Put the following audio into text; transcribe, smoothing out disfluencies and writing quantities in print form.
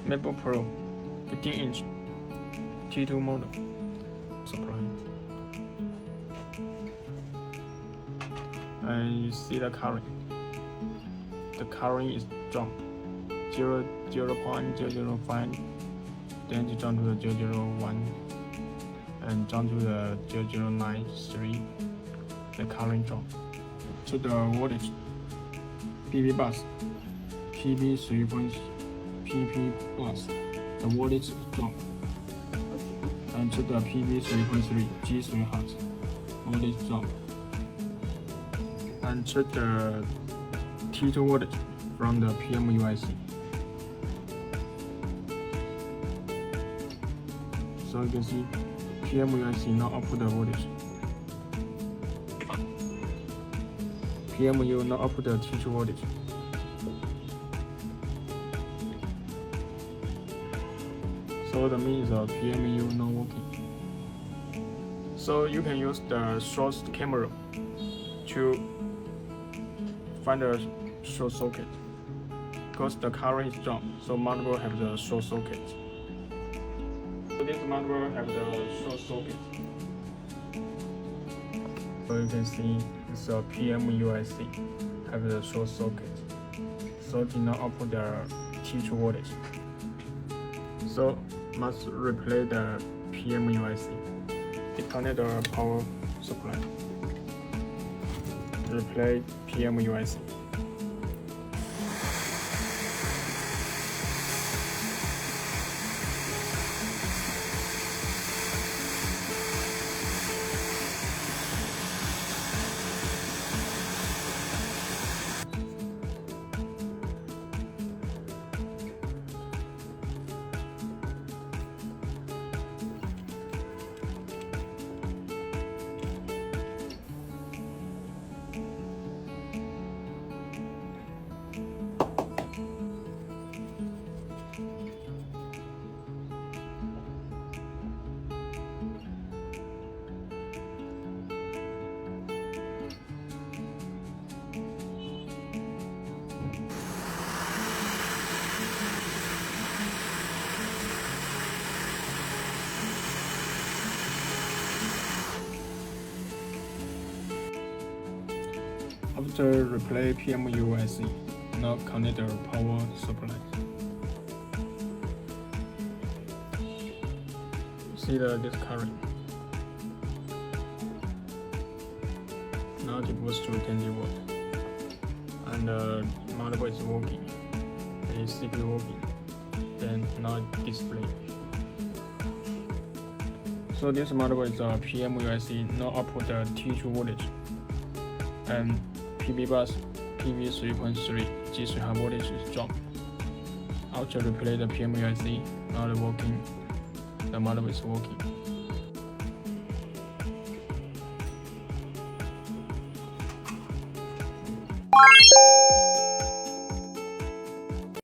MacBook Pro 15-inch T2 model supply. And you see the current. The current is drop 0.005, then you jump to the 001, and jump to the 0093. The current drop. To the voltage, PV bus, PV 3.0 PP bus, the voltage drop. And to the PV 3.3 G3 Hz, voltage drop. And check the T2 voltage from the PMUIC. So you can see PMUIC now output the voltage. PMU now output the T2 voltage. So that means the PMU not working. So you can use the source camera to find the short circuit. Because the current is dropped, so motherboard have the short circuit. So this motherboard have the short circuit. So you can see it's a PMUIC have the short circuit. So it did not output the T2 voltage. So must replace the PMUIC. Disconnect the power supply. Replace PMUIC. After replace PMUIC, now connect the power supply. See this current. Now it goes to 20 volt, and the motherboard is working. The CPU working. Then now display. So this motherboard is a PMUIC, now output the T2 voltage, and PV bus PV 3.3 G3 high voltage is dropped. After replace the PMUIC, now the motherboard is working.